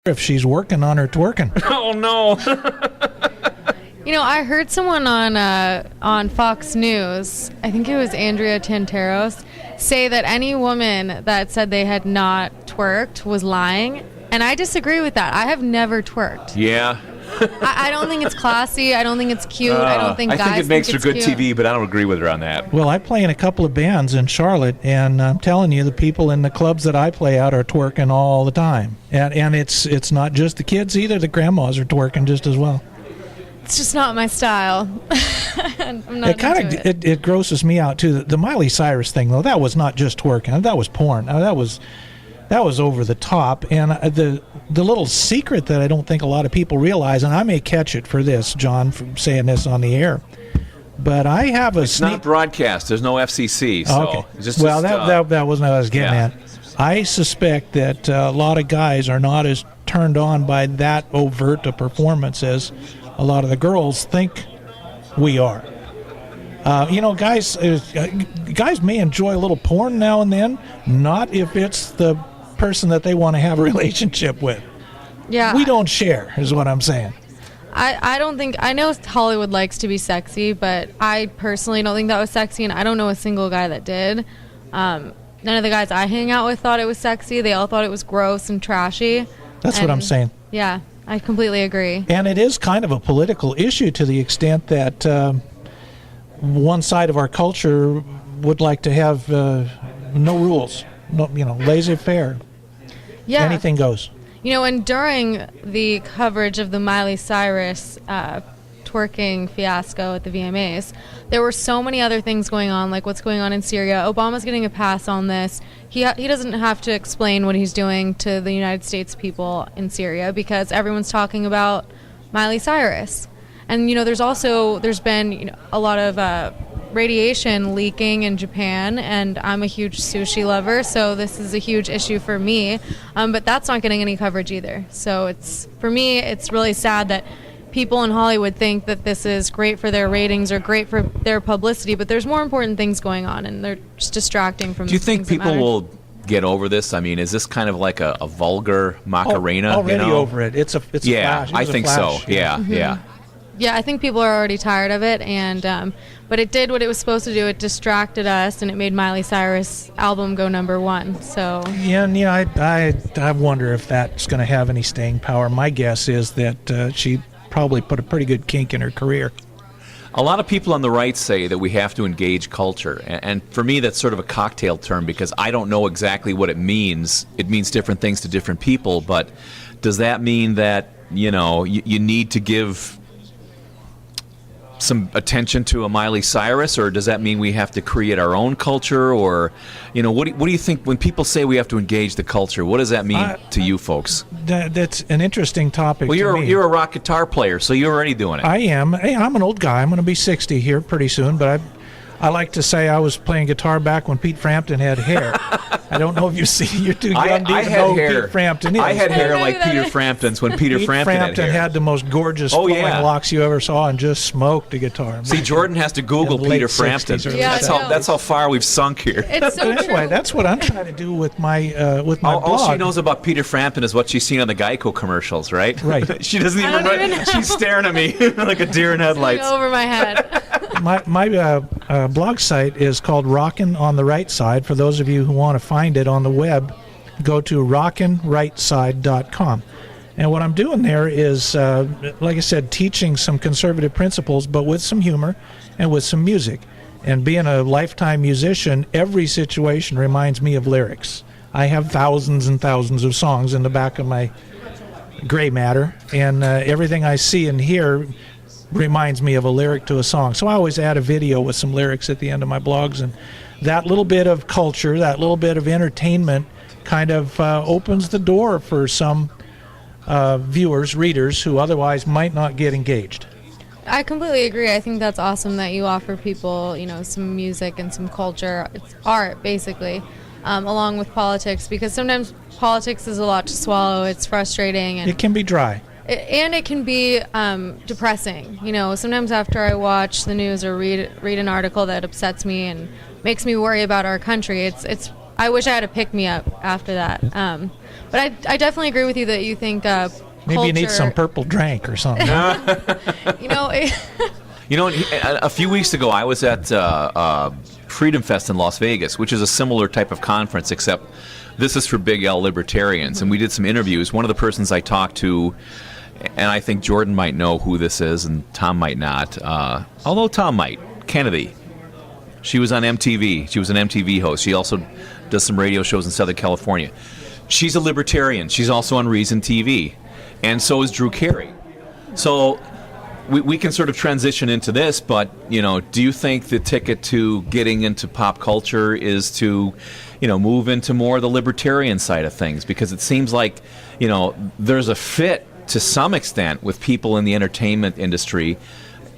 if she's working on her twerking. Oh, no. I heard someone on Fox News, I think it was Andrea Tantaros, say that any woman that said they had not twerked was lying. And I disagree with that. I have never twerked. Yeah. I don't think it's classy. I don't think it's cute. I don't think guys think it makes think for it's good cute. TV, but I don't agree with her on that. Well, I play in a couple of bands in Charlotte, and I'm telling you, the people in the clubs that I play at are twerking all the time. And it's not just the kids either. The grandmas are twerking just as well. It's just not my style. I'm not into it. It grosses me out too. The Miley Cyrus thing, though, that was not just twerking. That was porn. That was over the top. And the little secret that I don't think a lot of people realize, and I may catch it for this, John, from saying this on the air, but I have a It's not broadcast. There's no FCC. So okay. it's just that wasn't what I was getting at. I suspect that a lot of guys are not as turned on by that overt a performance as a lot of the girls think we are. Guys may enjoy a little porn now and then, not if it's the person that they want to have a relationship with. Yeah. We don't share, is what I'm saying. I know Hollywood likes to be sexy, but I personally don't think that was sexy, and I don't know a single guy that did. None of the guys I hang out with thought it was sexy. They all thought it was gross and trashy. That's what I'm saying. Yeah, I completely agree. And it is kind of a political issue to the extent that one side of our culture would like to have no rules, laissez-faire. Yeah. Anything goes. And during the coverage of the Miley Cyrus twerking fiasco at the VMAs, there were so many other things going on, like what's going on in Syria. Obama's getting a pass on this. He doesn't have to explain what he's doing to the United States people in Syria because everyone's talking about Miley Cyrus. And, there's been a lot of radiation leaking in Japan, and I'm a huge sushi lover, so this is a huge issue for me. But that's not getting any coverage either. So for me, it's really sad that people in Hollywood think that this is great for their ratings or great for their publicity, but there's more important things going on, and they're just distracting from. Do you think things that people matter. will get over this? I mean, is this kind of like a vulgar Macarena? Already over it. It's a flash. It I was a think flash, so. Yeah, Mm-hmm. yeah. Yeah, I think people are already tired of it, and but it did what it was supposed to do. It distracted us, and it made Miley Cyrus' album go #1. So Yeah, and I wonder if that's going to have any staying power. My guess is that she probably put a pretty good kink in her career. A lot of people on the right say that we have to engage culture, and for me that's sort of a cocktail term because I don't know exactly what it means. It means different things to different people, but does that mean that you need to give some attention to a Miley Cyrus, or does that mean we have to create our own culture? Or what do you think when people say we have to engage the culture? What does that mean to you folks? That's an interesting topic. Well, to me. you're a rock guitar player, so you're already doing it. I am. Hey, I'm an old guy. I'm going to be 60 here pretty soon, but I like to say I was playing guitar back when Pete Frampton had hair. I don't know if you see. You're too young to even know who Pete Frampton is. I had hair like Peter Frampton's when Peter Frampton had hair. had the most gorgeous flowing locks you ever saw and just smoked a guitar. See, Jordan has to Google Peter Frampton. That's how far we've sunk here. It's so but anyway, true. that's what I'm trying to do with my blog. All she knows about Peter Frampton is what she's seen on the Geico commercials, right? Right. She doesn't even know. She's staring at me like a deer in headlights. Over my head. My blog site is called Rockin' on the Right Side. For those of you who want to find it on the web, go to rockinrightside.com. And what I'm doing there is, like I said, teaching some conservative principles, but with some humor and with some music. And being a lifetime musician, every situation reminds me of lyrics. I have thousands and thousands of songs in the back of my gray matter, and everything I see and hear reminds me of a lyric to a song. So I always add a video with some lyrics at the end of my blogs, and that little bit of culture, that little bit of entertainment kind of opens the door for some viewers, readers, who otherwise might not get engaged. I completely agree. I think that's awesome that you offer people, some music and some culture. It's art, basically, along with politics, because sometimes politics is a lot to swallow. It's frustrating. And it can be dry. And it can be depressing. Sometimes after I watch the news or read an article that upsets me and makes me worry about our country, I wish I had a pick-me-up after that. But I definitely agree with you that you think Maybe you need culture- some purple drink or something. You know, You know, a few weeks ago, I was at Freedom Fest in Las Vegas, which is a similar type of conference, except this is for Big L libertarians. And we did some interviews. One of the persons I talked to, and I think Jordan might know who this is, and Tom might not, although Tom might, Kennedy. She was on MTV. She was an MTV host. She also does some radio shows in Southern California. She's a libertarian. She's also on Reason TV. And so is Drew Carey. So we can sort of transition into this, but, you know, do you think the ticket to getting into pop culture is to, you know, move into more of the libertarian side of things? Because it seems like, you know, there's a fit to some extent with people in the entertainment industry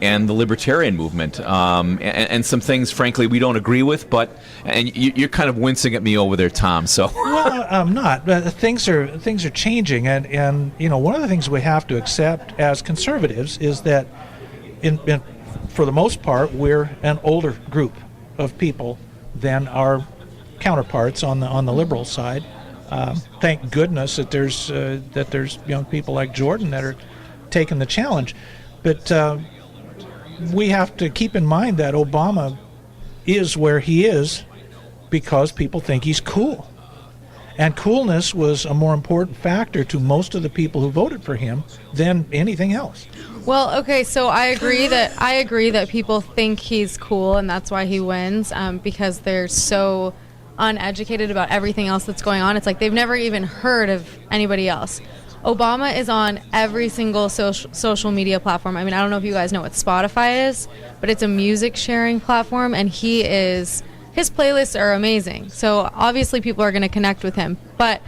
and the libertarian movement, and some things, frankly, we don't agree with. But you're kind of wincing at me over there, Tom. So Well, I'm not. Things are changing, and you know, one of the things we have to accept as conservatives is that, for the most part, we're an older group of people than our counterparts on the liberal side. Thank goodness that there's young people like Jordan that are taking the challenge, but we have to keep in mind that Obama is where he is because people think he's cool. And coolness was a more important factor to most of the people who voted for him than anything else. well, okay, so I agree that people think he's cool, and that's why he wins, because they're so uneducated about everything else that's going on. It's like they've never even heard of anybody else. Obama is on every single social media platform. I mean, I don't know if you guys know what Spotify is, but it's a music sharing platform, and his playlists are amazing. So obviously people are going to connect with him. But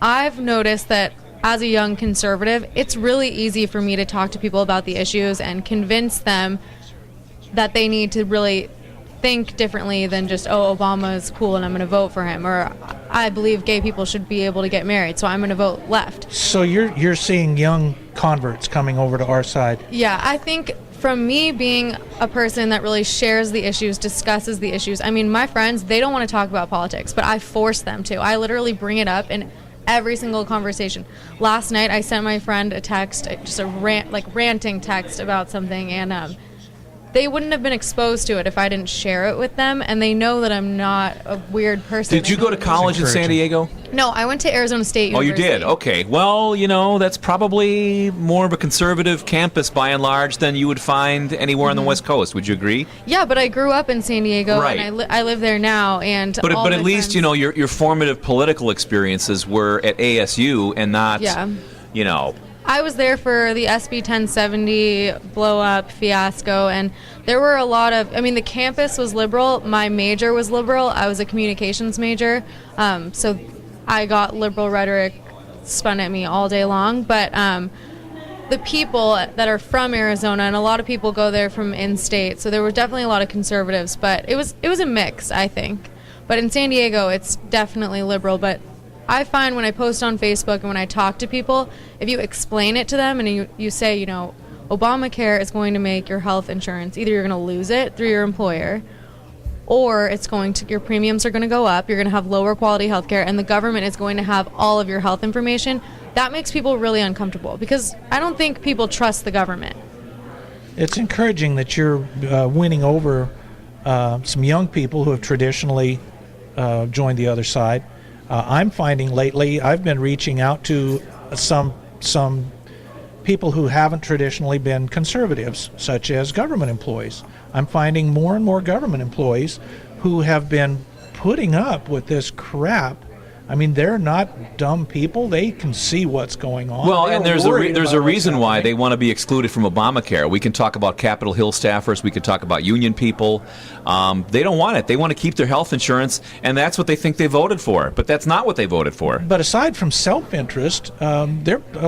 I've noticed that as a young conservative, it's really easy for me to talk to people about the issues and convince them that they need to really think differently than just, oh, Obama is cool and I'm going to vote for him, or I believe gay people should be able to get married, so I'm going to vote left. So you're seeing young converts coming over to our side. Yeah, I think from me being a person that really shares the issues, discusses the issues, I mean, my friends, they don't want to talk about politics, but I force them to. I literally bring it up in every single conversation. Last night, I sent my friend a text, just a ranting text about something, and they wouldn't have been exposed to it if I didn't share it with them, and they know that I'm not a weird person. did you go to college in San Diego? No, I went to Arizona State Oh, University. you did? Okay. Well, you know, that's probably more of a conservative campus by and large than you would find anywhere on the West Coast. Would you agree? Yeah, but I grew up in San Diego, Right. and I live there now. And But all at my least, friends- you know, your formative political experiences were at ASU and not, Yeah. you know. I was there for the SB 1070 blow up fiasco, and there were a lot of, I mean, the campus was liberal. My major was liberal. I was a communications major. So I got liberal rhetoric spun at me all day long. But the people that are from Arizona, and a lot of people go there from in-state, so there were definitely a lot of conservatives, but it was a mix, I think. But in San Diego, it's definitely liberal. But I find when I post on Facebook and when I talk to people, if you explain it to them and you say, you know, Obamacare is going to make your health insurance, either you're going to lose it through your employer, or your premiums are going to go up, you're going to have lower quality health care, and the government is going to have all of your health information, that makes people really uncomfortable, because I don't think people trust the government. It's encouraging that you're winning over some young people who have traditionally joined the other side. I'm finding lately I've been reaching out to some people who haven't traditionally been conservatives, such as government employees. I'm finding more and more government employees who have been putting up with this crap. I mean, they're not dumb people. They can see what's going on. Well, They're and there's worried a about what's reason why they happening. want to be excluded from Obamacare. We can talk about Capitol Hill staffers. We can talk about union people. They don't want it. They want to keep their health insurance, and that's what they think they voted for. But that's not what they voted for. But aside from self-interest, a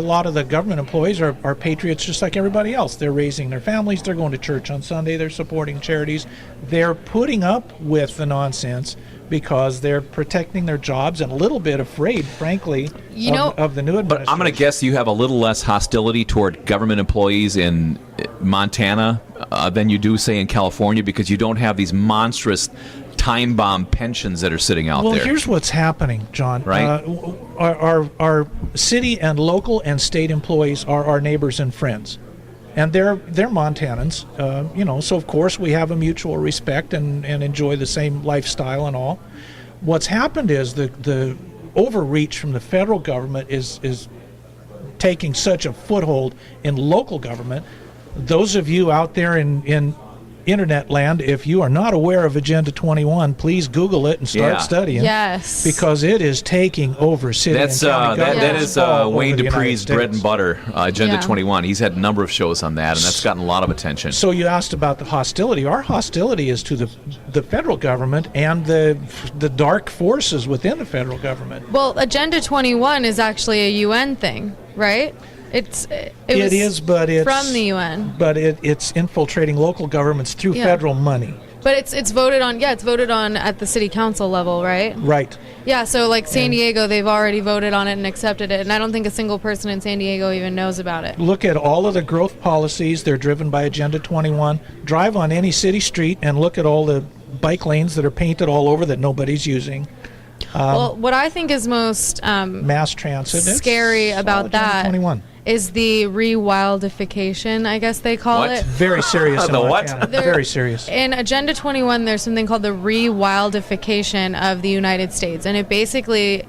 lot of the government employees are patriots just like everybody else. They're raising their families. They're going to church on Sunday. They're supporting charities. They're putting up with the nonsense because they're protecting their jobs and a little bit afraid, frankly, of the new administration. But I'm going to guess you have a little less hostility toward government employees in Montana than you do, say, in California, because you don't have these monstrous time bomb pensions that are sitting out Well, there. here's what's happening, John. Right. Our city and local and state employees are our neighbors and friends, and they're Montanans. So of course we have a mutual respect and enjoy the same lifestyle and all. What's happened is the overreach from the federal government is taking such a foothold in local government. Those of you out there in internet land, if you are not aware of Agenda 21, please Google it and start studying. Yes. Because it is taking over city That's and county that governments is all over Wayne the United Dupree's bread and States. butter, Agenda Yeah. 21. He's had a number of shows on that, and that's gotten a lot of attention. So you asked about the hostility. Our hostility is to the federal government and the dark forces within the federal government. Well, Agenda 21 is actually a UN thing, right? It It is, but it's from the UN. But it's infiltrating local governments through Yeah. federal money. But it's voted on. Yeah, it's voted on at the city council level, right? Right. Yeah. So like San Diego, they've already voted on it and accepted it, and I don't think a single person in San Diego even knows about it. Look at all of the growth policies. They're driven by Agenda 21. Drive on any city street and look at all the bike lanes that are painted all over that nobody's using. Well, what I think is most Mass transit. It's scary all about Agenda that 21. is the rewildification, I guess they call What? it. Very serious. in The what? Montana. There- Very serious. In Agenda 21, there's something called the rewildification of the United States, and it basically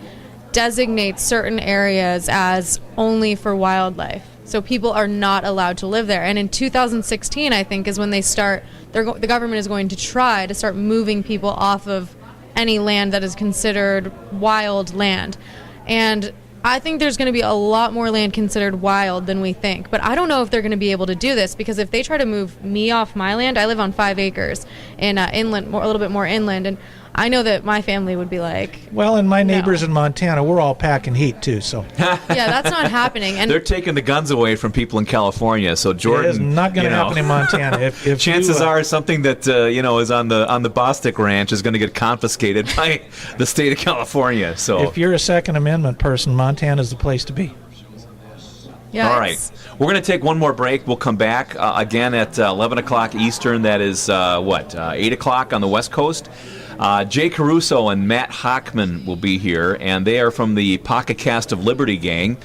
designates certain areas as only for wildlife. So people are not allowed to live there. And in 2016, I think, is when they start. The government is going to try to start moving people off of any land that is considered wild land. And I think there's going to be a lot more land considered wild than we think. But I don't know if they're going to be able to do this, because if they try to move me off my land, I live on 5 acres in inland, a little bit more inland, and I know that my family would be like, Well, and my No. neighbors in Montana, we're all packing heat too. So yeah, that's not happening. And They're taking the guns away from people in California. So Jordan, it is not going to happen in Montana. If chances you, are something that is on the Bostic Ranch is going to get confiscated by the state of California. So if you're a Second Amendment person, Montana's the place to be. yeah, all right, we're going to take one more break. We'll come back again at 11 o'clock Eastern. That is 8 o'clock on the West Coast. Jay Caruso and Matt Hockman will be here, and they are from the Pocket Cast of Liberty gang.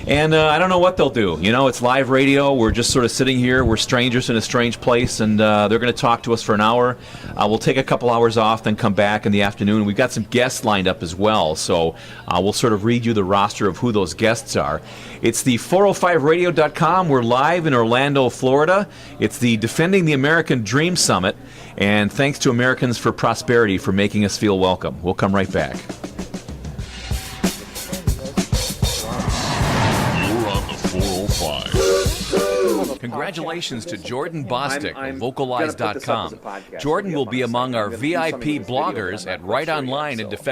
And I don't know what they'll do. It's live radio. We're just sort of sitting here. We're strangers in a strange place, and they're going to talk to us for an hour. We'll take a couple hours off, then come back in the afternoon. We've got some guests lined up as well, so we'll sort of read you the roster of who those guests are. It's the 405radio.com. We're live in Orlando, Florida. It's the Defending the American Dream Summit, and thanks to Americans for Prosperity for making us feel welcome. We'll come right back. Congratulations to Jordan Bostic of Vocalize.com. Jordan will be among our VIP bloggers at Right Online and Defend.